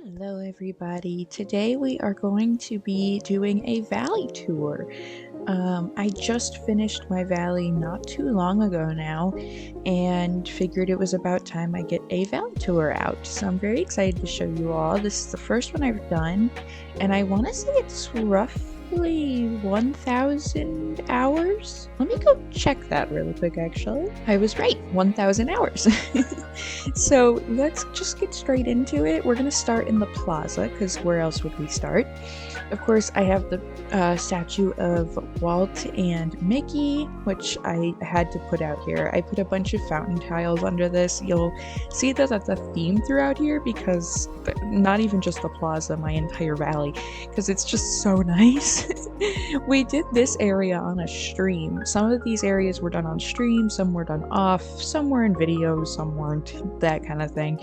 Hello everybody. Today we are going to be doing a valley tour. I just finished my valley not too long ago now and figured it was about time I get a valley tour out. So I'm very excited to show you all. This is the first one I've done and I want to say it's roughly 1,000 hours. Let me go check that really quick actually. I was right, 1,000 hours. So let's just get straight into it. We're going to start in the plaza because where else would we start? Of course, I have the statue of Walt and Mickey, which I had to put out here. I put a bunch of fountain tiles under this. You'll see that that's a theme throughout here because not even just the plaza, my entire valley, because it's just so nice. We did this area on a stream. Some of these areas were done on stream, some were done off, some were in videos, some weren't, that kind of thing.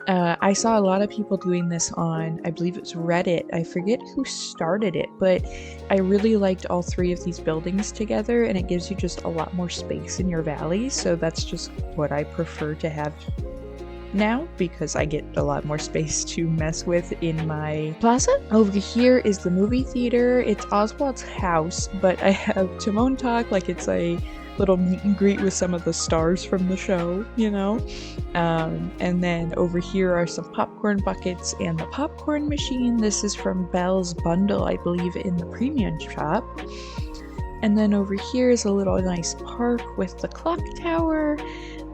I saw a lot of people doing this on, I believe it's Reddit. I forget who started it, but I really liked all three of these buildings together and it gives you just a lot more space in your valley. So that's just what I prefer to have now because I get a lot more space to mess with in my plaza. Over here is the movie theater. It's Oswald's house, but I have Timon Talk like it's a little meet and greet with some of the stars from the show, you know? And then over here are some popcorn buckets and the popcorn machine. This is from Belle's Bundle, I believe, in the premium shop. And then over here is a little nice park with the clock tower.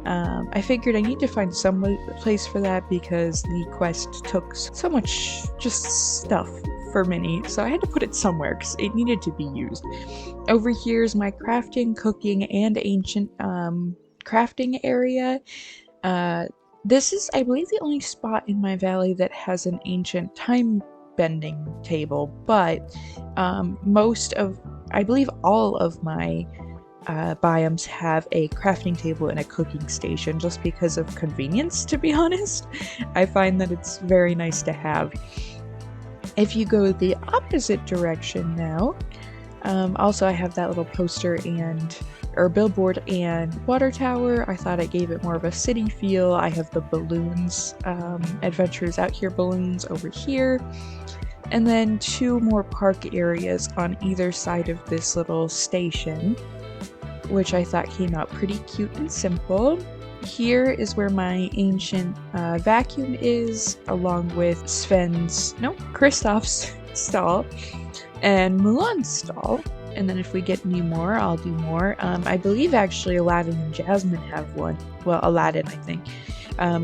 I figured I need to find some place for that because the quest took so much just stuff for Minnie, so I had to put it somewhere because it needed to be used. Over here is my crafting, cooking, and ancient crafting area. This is, I believe, the only spot in my valley that has an ancient time bending table, but most of, I believe all of my biomes have a crafting table and a cooking station just because of convenience, to be honest. I find that it's very nice to have. If you go the opposite direction now, also I have that little poster or billboard and water tower. I thought it gave it more of a city feel. I have the balloons, Adventures Out Here balloons over here. And then two more park areas on either side of this little station, which I thought came out pretty cute and simple. Here is where my ancient vacuum is, along with Kristoff's stall and Mulan's stall. And then if we get any more, I'll do more. I believe actually Aladdin and Jasmine have one. Well, Aladdin, I think.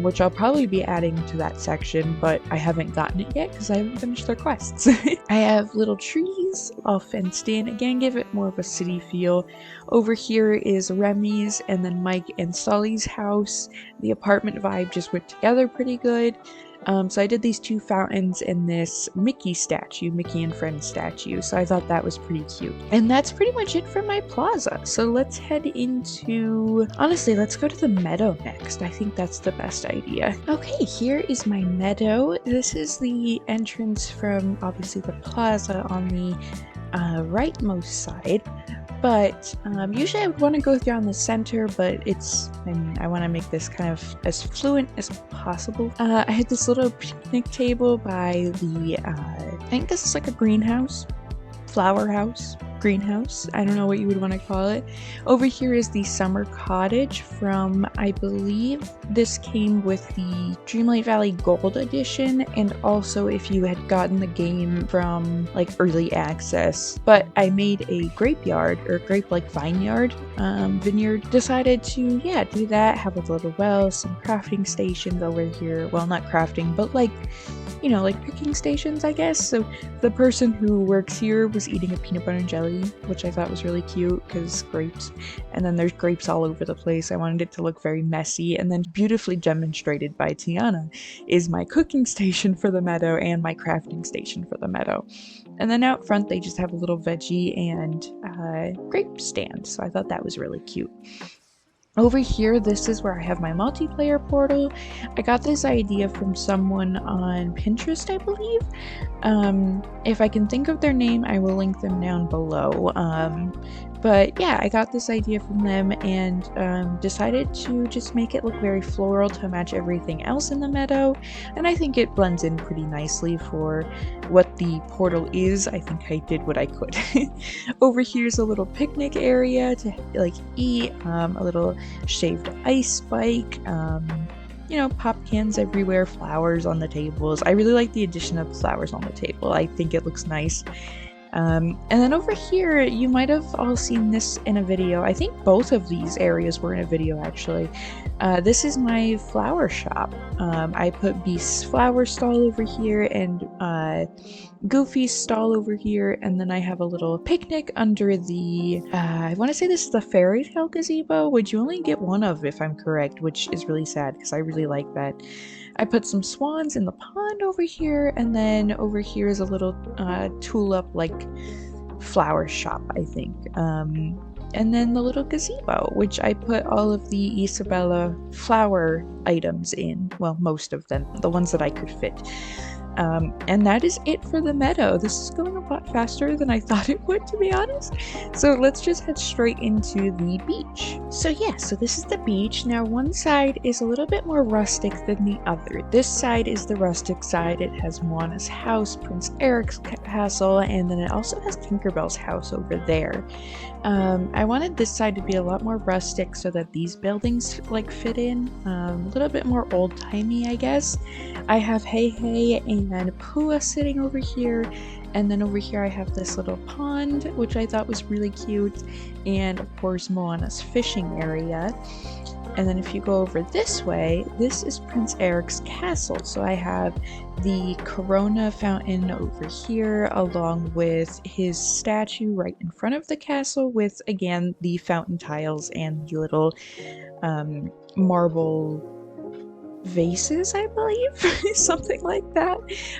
Which I'll probably be adding to that section, but I haven't gotten it yet because I haven't finished their quests. I have little trees all fenced in, again give it more of a city feel. Over here is Remy's and then Mike and Sully's house. The apartment vibe just went together pretty good. So I did these two fountains and this Mickey and Friends statue, so I thought that was pretty cute. And that's pretty much it for my plaza. So let's head into, honestly, let's go to the meadow next. I think that's the best idea. Okay, here is my meadow. This is the entrance from obviously the plaza on the rightmost side. But usually I would want to go down the center, but I want to make this kind of as fluent as possible. I had this little picnic table by the, I think this is like a greenhouse, flower house, greenhouse. I don't know what you would want to call it. Over here is the summer cottage from, I believe this came with the Dreamlight Valley Gold Edition, and also if you had gotten the game from like early access. But I made a grapeyard or grape-like vineyard, decided to do that, have a little well, some crafting stations over here. Well, not crafting, but like, you know, like picking stations, I guess. So the person who works here was eating a peanut butter and jelly, which I thought was really cute because grapes. And then there's grapes all over the place. I wanted it to look very messy. And then beautifully demonstrated by Tiana is my cooking station for the meadow and my crafting station for the meadow. And then out front they just have a little veggie and grape stand. So I thought that was really cute. Over here, this is where I have my multiplayer portal. I got this idea from someone on Pinterest, I believe. If I can think of their name, I will link them down below. But yeah, I got this idea from them and decided to just make it look very floral to match everything else in the meadow. And I think it blends in pretty nicely for what the portal is. I think I did what I could. Over here's a little picnic area to like eat, a little shaved ice bike, you know, pop cans everywhere, flowers on the tables. I really like the addition of flowers on the table. I think it looks nice. And then over here, you might have all seen this in a video. I think both of these areas were in a video actually. This is my flower shop. I put Beast's flower stall over here and Goofy's stall over here, and then I have a little picnic under the, I want to say this is the fairy tale gazebo, which you only get one of if I'm correct, which is really sad because I really like that. I put some swans in the pond over here, and then over here is a little tulip-like flower shop, I think. And then the little gazebo, which I put all of the Isabella flower items in. Well, most of them, the ones that I could fit. And that is it for the meadow. This is going a lot faster than I thought it would, to be honest. So let's just head straight into the beach. So yeah, so this is the beach. Now one side is a little bit more rustic than the other. This side is the rustic side. It has Moana's house, Prince Eric's castle, and then it also has Tinkerbell's house over there. I wanted this side to be a lot more rustic so that these buildings like fit in, a little bit more old-timey, I guess. I have Hey Hey and Pua sitting over here, and then over here I have this little pond, which I thought was really cute, and of course Moana's fishing area. And then if you go over this way, this is Prince Eric's castle. So I have the Corona fountain over here, along with his statue right in front of the castle, with again the fountain tiles and the little marble vases, I believe, something like that.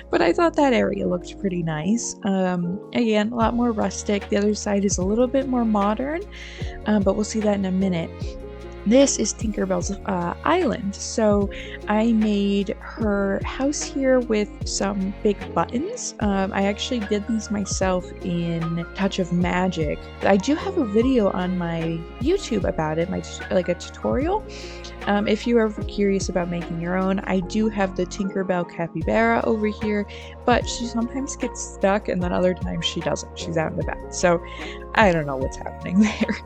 But I thought that area looked pretty nice. Again, a lot more rustic. The other side is a little bit more modern, but we'll see that in a minute. This is Tinkerbell's island. So I made her house here with some big buttons. I actually did these myself in Touch of Magic. I do have a video on my YouTube about it, like a tutorial. If you're ever curious about making your own, I do have the Tinkerbell capybara over here, but she sometimes gets stuck and then other times she doesn't. She's out and about. So I don't know what's happening there.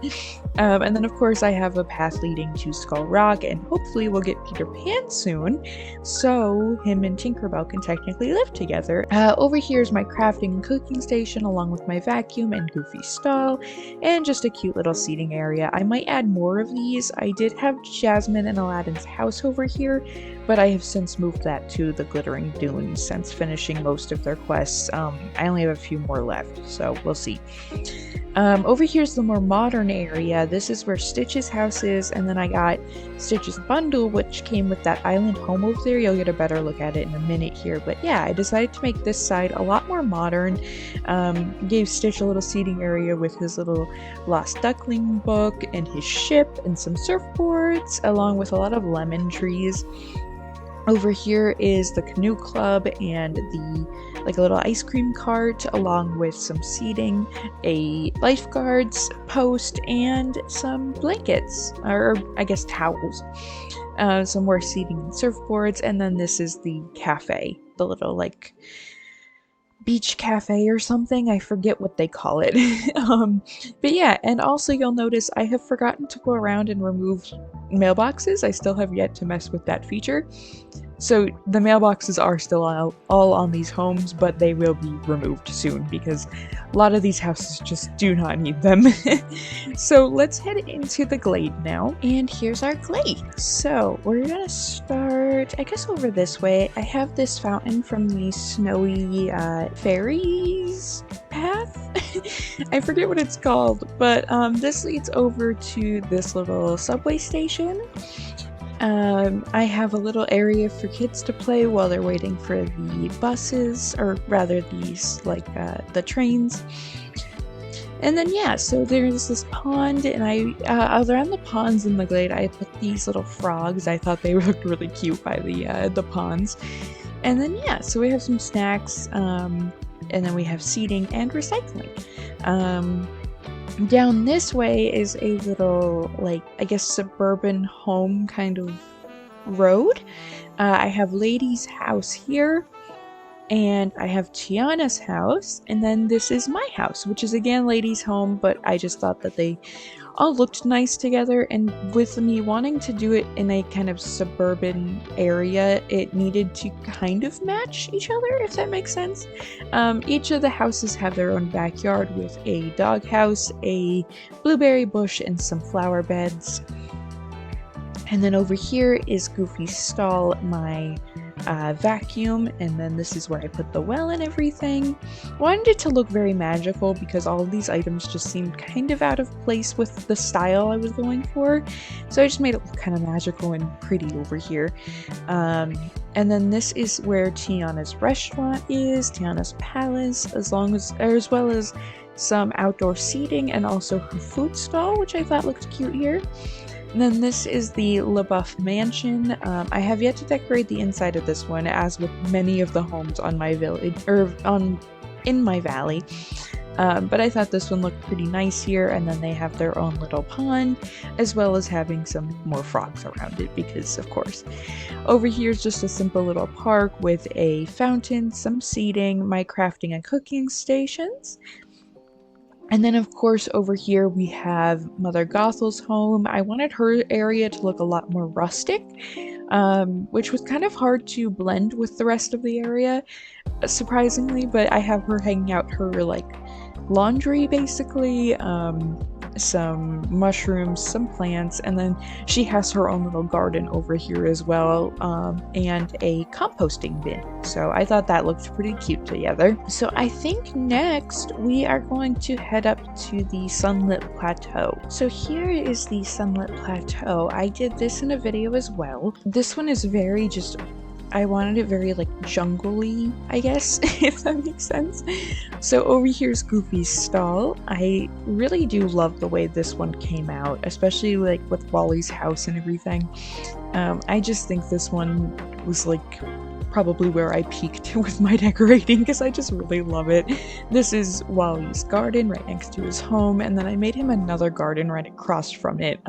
And then of course I have a path leading to Skull Rock, and hopefully we'll get Peter Pan soon, so him and Tinkerbell can technically live together. Over here is my crafting and cooking station, along with my vacuum and Goofy's stall, and just a cute little seating area. I might add more of these. I did have Jasmine and Aladdin's house over here, but I have since moved that to the Glittering Dunes since finishing most of their quests. I only have a few more left, so we'll see. Over here's the more modern area. This is where Stitch's house is, and then I got Stitch's bundle, which came with that island home over there. You'll get a better look at it in a minute here, but yeah, I decided to make this side a lot more modern. Gave Stitch a little seating area with his little Lost Duckling book and his ship and some surfboards, along with a lot of lemon trees. Over here is the canoe club and a little ice cream cart, along with some seating, a lifeguard's post, and some blankets, or I guess towels. Some more seating and surfboards, and then this is the cafe, the little like beach cafe or something. I forget what they call it. But yeah, and also you'll notice I have forgotten to go around and remove mailboxes. I still have yet to mess with that feature. So the mailboxes are still all on these homes, but they will be removed soon because a lot of these houses just do not need them. So let's head into the glade now. And here's our glade. So we're gonna start, I guess, over this way. I have this fountain from the Snowy Fairies path. I forget what it's called, but this leads over to this little subway station. I have a little area for kids to play while they're waiting for the buses, or rather these, the trains. And then yeah, so there's this pond, and around the ponds in the glade, I put these little frogs. I thought they looked really cute by the ponds. And then yeah, so we have some snacks, and then we have seating and recycling. Down this way is a little, like, I guess suburban home kind of road. I have Lady's house here, and I have Tiana's house, and then this is my house, which is again Lady's home, but I just thought that they all looked nice together, and with me wanting to do it in a kind of suburban area, it needed to kind of match each other, if that makes sense. Each of the houses have their own backyard with a doghouse, a blueberry bush, and some flower beds. And then over here is Goofy's stall, my vacuum, and then this is where I put the well and everything. Wanted it to look very magical because all of these items just seemed kind of out of place with the style I was going for, so I just made it look kind of magical and pretty over here. And then this is where Tiana's restaurant is, Tiana's palace, as well as some outdoor seating and also her food stall, which I thought looked cute here. And then this is the LaBeouf mansion. I have yet to decorate the inside of this one, as with many of the homes on my village, or in my valley. But I thought this one looked pretty nice here, and then they have their own little pond, as well as having some more frogs around it, because of course. Over here is just a simple little park with a fountain, some seating, my crafting and cooking stations. And then of course over here we have Mother Gothel's home. I wanted her area to look a lot more rustic, which was kind of hard to blend with the rest of the area, surprisingly, but I have her hanging out her like laundry basically, some mushrooms, some plants, and then she has her own little garden over here as well, and a composting bin. So I thought that looked pretty cute together. So I think next we are going to head up to the Sunlit Plateau. So here is the Sunlit Plateau. I did this in a video as well. This one is very just, I wanted it very like jungle-y, I guess, if that makes sense. So over here's Goofy's stall. I really do love the way this one came out, especially like with Wally's house and everything. I just think this one was like probably where I peaked with my decorating, because I just really love it. This is Wally's garden right next to his home, and then I made him another garden right across from it.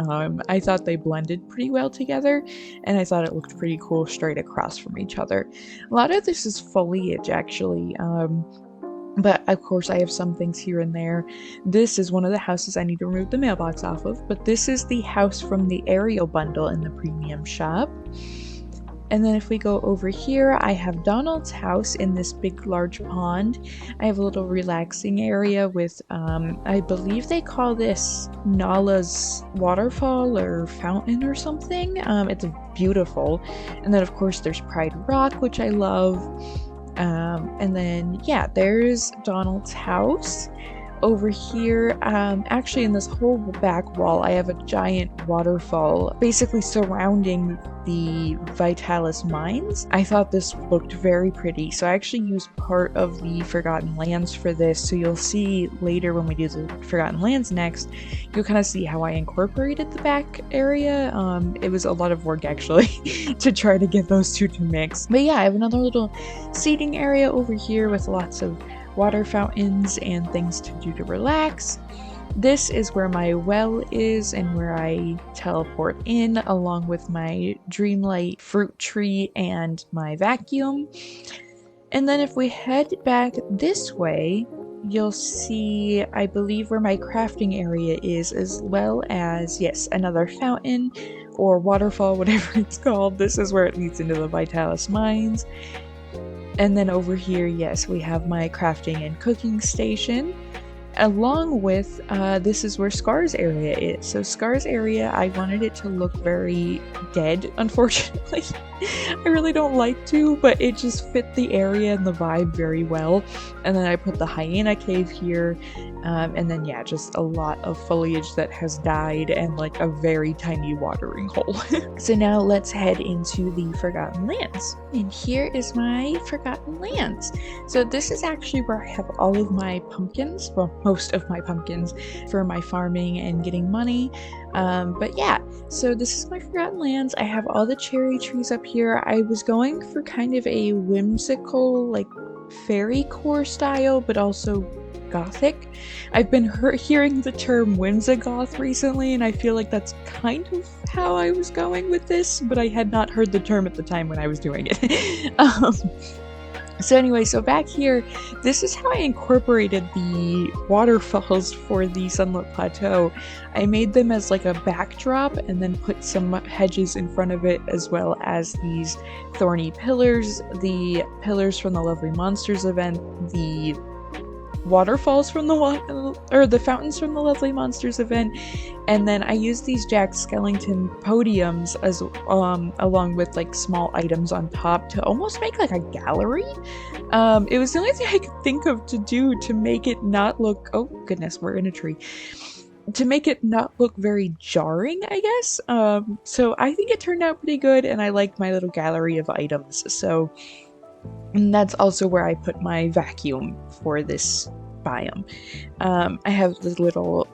I thought they blended pretty well together, and I thought it looked pretty cool straight across from each other. A lot of this is foliage actually, but of course I have some things here and there. This is one of the houses I need to remove the mailbox off of, but this is the house from the Aerial bundle in the premium shop. And then if we go over here, I have Donald's house in this big large pond. I have a little relaxing area with, I believe they call this Nala's waterfall or fountain or something. It's beautiful. And then of course there's Pride Rock, which I love. And then yeah, there's Donald's house. Over here, actually in this whole back wall, I have a giant waterfall basically surrounding the Vitalis mines. I thought this looked very pretty, so I actually used part of the Forgotten Lands for this, so you'll see later when we do the Forgotten Lands next, you'll kind of see how I incorporated the back area. It was a lot of work actually to try to get those two to mix. But yeah, I have another little seating area over here with lots of water fountains and things to do to relax. This is where my well is and where I teleport in, along with my Dreamlight fruit tree and my vacuum. And then if we head back this way, you'll see, I believe, where my crafting area is, as well as, yes, another fountain or waterfall, whatever it's called. This is where it leads into the Vitalis mines. And then over here, yes, we have my crafting and cooking station, along with, this is where Scar's area is. So Scar's area, I wanted it to look very dead, unfortunately. I really don't like to, but it just fit the area and the vibe very well. And then I put the hyena cave here, and then yeah, just a lot of foliage that has died and like a very tiny watering hole. So now let's head into the Forgotten Lands. And here is my Forgotten Lands. So this is actually where I have all of my pumpkins, well, most of my pumpkins for my farming and getting money. But yeah, so this is my Forgotten Lands. I have all the cherry trees up here. I was going for kind of a whimsical, like fairy core style, but also gothic. I've been hearing the term whimsigoth recently, and I feel like that's kind of how I was going with this, but I had not heard the term at the time when I was doing it. So anyway, so back here, this is how I incorporated the waterfalls for the Sunlit Plateau. I made them as like a backdrop and then put some hedges in front of it, as well as these thorny pillars, the pillars from the Lovely Monsters event, the waterfalls from the fountains from the Lovely Monsters event, and then I used these Jack Skellington podiums as along with like small items on top to almost make like a gallery. It was the only thing I could think of to do to make it not look, oh goodness, we're in a tree, to make it not look very jarring, I guess. So I think it turned out pretty good, and I like my little gallery of items. So and that's also where I put my vacuum for this biome. I have this little,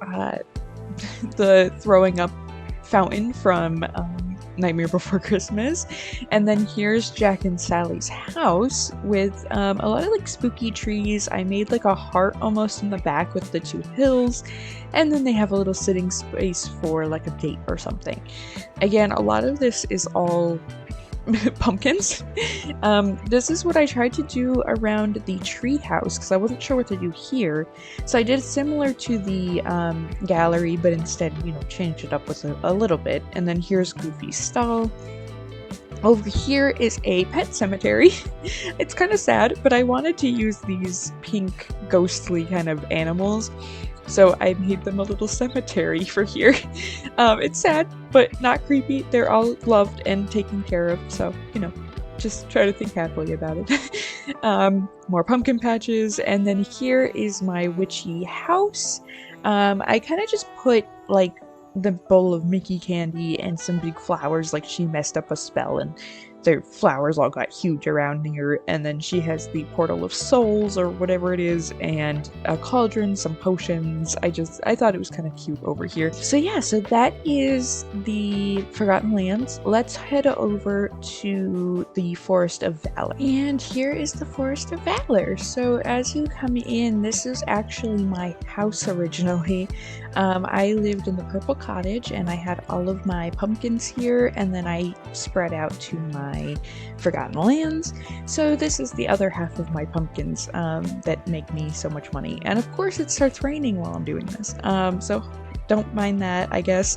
the throwing up fountain from Nightmare Before Christmas. And then here's Jack and Sally's house with a lot of like spooky trees. I made like a heart almost in the back with the two hills. And then they have a little sitting space for like a date or something. Again, a lot of this is all pumpkins. This is what I tried to do around the tree house because I wasn't sure what to do here. So I did similar to the gallery, but instead, you know, changed it up with a little bit. And then here's Goofy's stall. Over here is a pet cemetery. It's kind of sad, but I wanted to use these pink ghostly kind of animals. So I made them a little cemetery for here. It's sad, but not creepy. They're all loved and taken care of. So, you know, just try to think happily about it. More pumpkin patches. And then here is my witchy house. I kind of just put like the bowl of Mickey candy and some big flowers, like she messed up a spell and their flowers all got huge around here. And then she has the Portal of Souls or whatever it is, and a cauldron, some potions. I thought it was kind of cute over here. So yeah, so that is the Forgotten Lands. Let's head over to the Forest of Valor. And here is the Forest of Valor. So as you come in, this is actually my house originally. I lived in the Purple Cottage and I had all of my pumpkins here, and then I spread out to my Forgotten Lands. So this is the other half of my pumpkins that make me so much money. And of course it starts raining while I'm doing this. So don't mind that, I guess.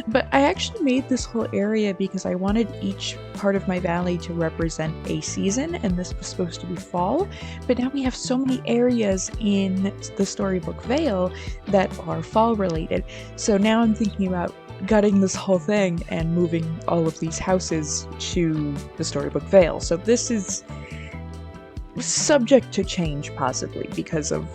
But I actually made this whole area because I wanted each part of my valley to represent a season, and this was supposed to be fall. But now we have so many areas in the Storybook Vale that are fall related. So now I'm thinking about gutting this whole thing and moving all of these houses to the Storybook Vale. So this is subject to change possibly because of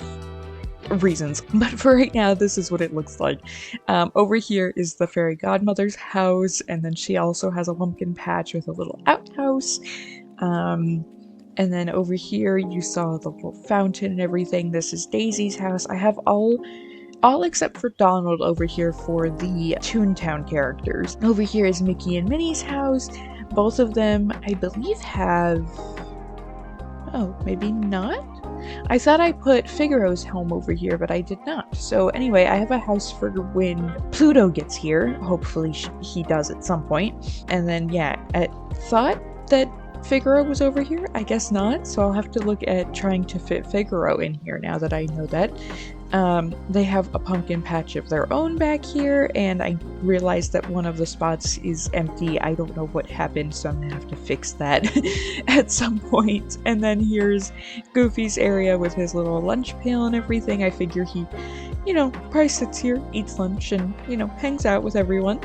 reasons, but for right now this is what it looks like. Over here is the fairy godmother's house, and then she also has a pumpkin patch with a little outhouse. And then over here you saw the little fountain and everything. This is Daisy's house. I have all except for Donald over here for the Toontown characters. Over here is Mickey and Minnie's house. Both of them I believe have, oh, maybe not? I thought I put Figaro's home over here, but I did not. So anyway, I have a house for when Pluto gets here. Hopefully he does at some point. And then yeah, I thought that Figaro was over here. I guess not. So I'll have to look at trying to fit Figaro in here now that I know that. They have a pumpkin patch of their own back here, and I realized that one of the spots is empty. I don't know what happened, so I'm gonna have to fix that at some point. And then here's Goofy's area with his little lunch pail and everything. I figure he, you know, probably sits here, eats lunch, and, you know, hangs out with everyone.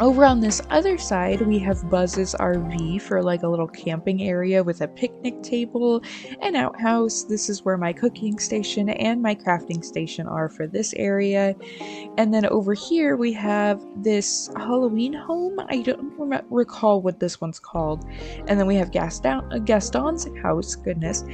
Over on this other side, we have Buzz's RV for like a little camping area with a picnic table, an outhouse. This is where my cooking station and my crafting station are for this area. And then over here we have this Halloween home. I don't recall what this one's called. And then we have Gaston's house, goodness.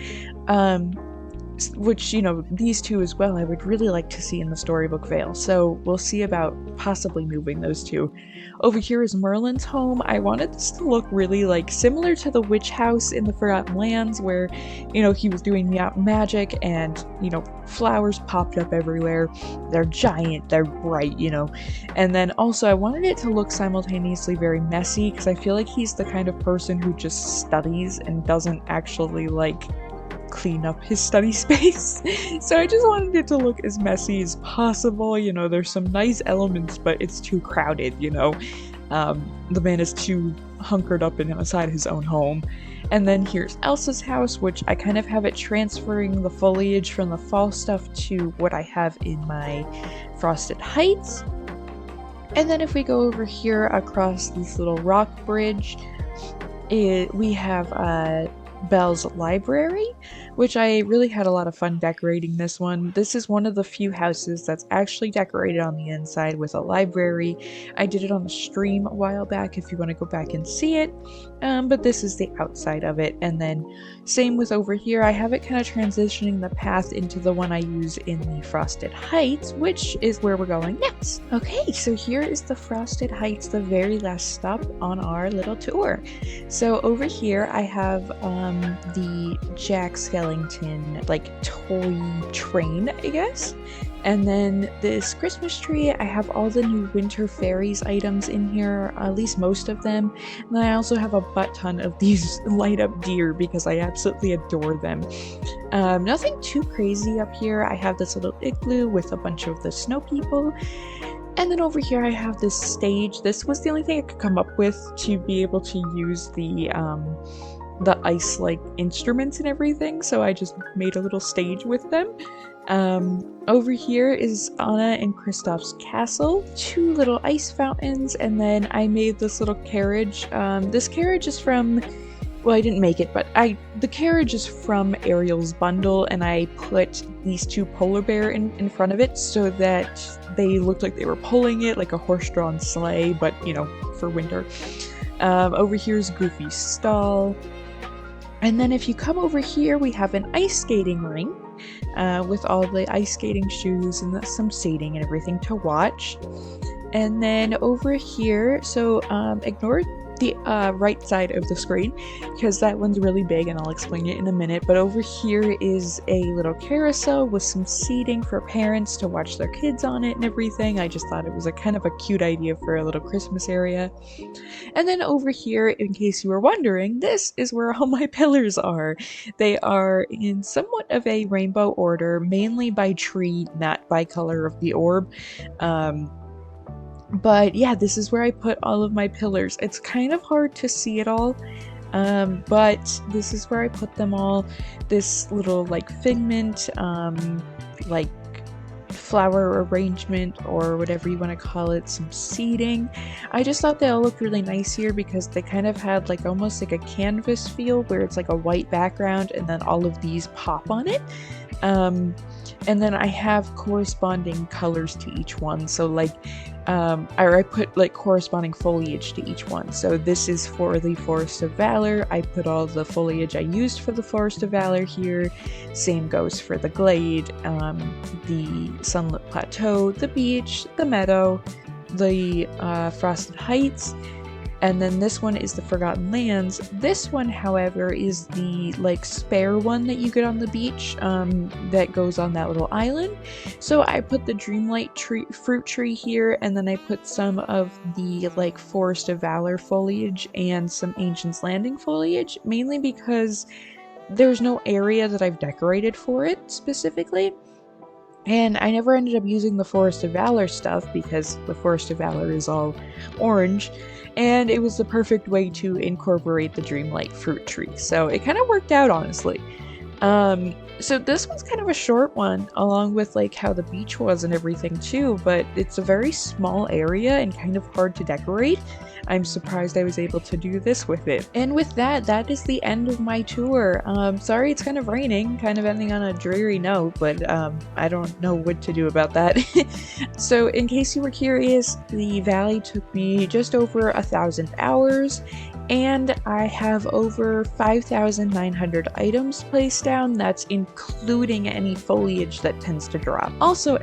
which, you know, these two as well, I would really like to see in the storybook Vale. So we'll see about possibly moving those two. Over here is Merlin's home. I wanted this to look really like similar to the witch house in the Forgotten Lands where, you know, he was doing magic and, you know, flowers popped up everywhere. They're giant, they're bright, you know. And then also I wanted it to look simultaneously very messy because I feel like he's the kind of person who just studies and doesn't actually like clean up his study space. So I just wanted it to look as messy as possible. You know, there's some nice elements, but it's too crowded, you know. The man is too hunkered up inside his own home. And then here's Elsa's house, which I kind of have it transferring the foliage from the fall stuff to what I have in my Frosted Heights. And then if we go over here across this little rock bridge, we have Belle's library, which I really had a lot of fun decorating this one. This is one of the few houses that's actually decorated on the inside with a library. I did it on the stream a while back if you want to go back and see it, but this is the outside of it. And then same with over here, I have it kind of transitioning the path into the one I use in the Frosted Heights, which is where we're going next. Okay, so here is the Frosted Heights, the very last stop on our little tour. So over here I have the Jack Skellington like toy train, I guess. And then this Christmas tree, I have all the new Winter Fairies items in here, at least most of them. And then I also have a butt ton of these light up deer because I absolutely adore them. Nothing too crazy up here. I have this little igloo with a bunch of the snow people. And then over here I have this stage. This was the only thing I could come up with to be able to use the ice-like instruments and everything, so I just made a little stage with them. Over here is Anna and Kristoff's castle, two little ice fountains, and then I made this little carriage. This carriage is from, well, I didn't make it, but the carriage is from Ariel's bundle, and I put these two polar bear in front of it so that they looked like they were pulling it, like a horse-drawn sleigh, but, you know, for winter. Over here is Goofy's stall. And then if you come over here, we have an ice skating rink with all the ice skating shoes and some seating and everything to watch. And then over here, so ignore the right side of the screen because that one's really big and I'll explain it in a minute. But over here is a little carousel with some seating for parents to watch their kids on it and everything. I just thought it was a kind of a cute idea for a little Christmas area. And then over here, in case you were wondering, this is where all my pillars are. They are in somewhat of a rainbow order, mainly by tree, not by color of the orb. But yeah, this is where I put all of my pillars. It's kind of hard to see it all, but this is where I put them all. This little like figment, like flower arrangement or whatever you want to call it, some seating. I just thought they all looked really nice here because they kind of had like almost like a canvas feel where it's like a white background and then all of these pop on it. And then I have corresponding colors to each one. So like, I put like corresponding foliage to each one. So this is for the Forest of Valor. I put all the foliage I used for the Forest of Valor here. Same goes for the Glade, the Sunlit Plateau, the beach, the meadow, the Frosted Heights. And then this one is the Forgotten Lands. This one, however, is the like spare one that you get on the beach that goes on that little island. So I put the Dreamlight fruit tree here, and then I put some of the like Forest of Valor foliage and some Ancient's Landing foliage, mainly because there's no area that I've decorated for it specifically. And I never ended up using the Forest of Valor stuff because the Forest of Valor is all orange. And it was the perfect way to incorporate the Dreamlight fruit tree. So it kind of worked out, honestly. So this one's kind of a short one, along with like how the beach was and everything too, but it's a very small area and kind of hard to decorate. I'm surprised I was able to do this with it. And with that, that is the end of my tour. Sorry it's kind of raining, kind of ending on a dreary note, but I don't know what to do about that. So in case you were curious, the valley took me just over 1,000 hours, and I have over 5,900 items placed down. That's including any foliage that tends to drop. Also,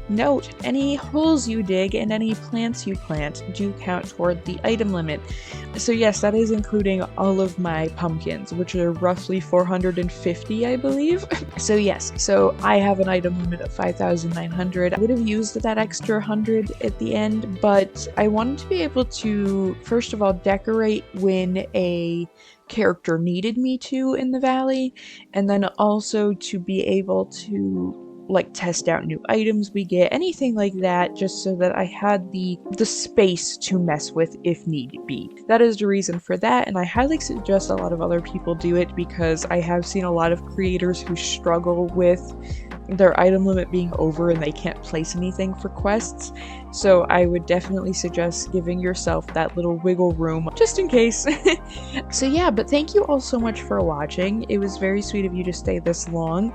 note, any holes you dig and any plants you plant do count toward the item limit. So yes, that is including all of my pumpkins, which are roughly 450, I believe. So yes, so I have an item limit of 5,900. I would have used that extra 100 at the end, but I wanted to be able to, first of all, decorate when a character needed me to in the valley, and then also to be able to like test out new items we get, anything like that, just so that I had the space to mess with if need be. That is the reason for that, and I highly suggest a lot of other people do it because I have seen a lot of creators who struggle with their item limit being over and they can't place anything for quests. So I would definitely suggest giving yourself that little wiggle room just in case. So yeah, but thank you all so much for watching. It was very sweet of you to stay this long.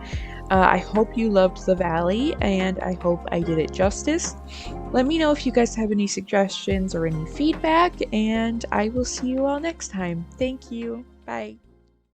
I hope you loved the valley, and I hope I did it justice. Let me know if you guys have any suggestions or any feedback, and I will see you all next time. Thank you. Bye.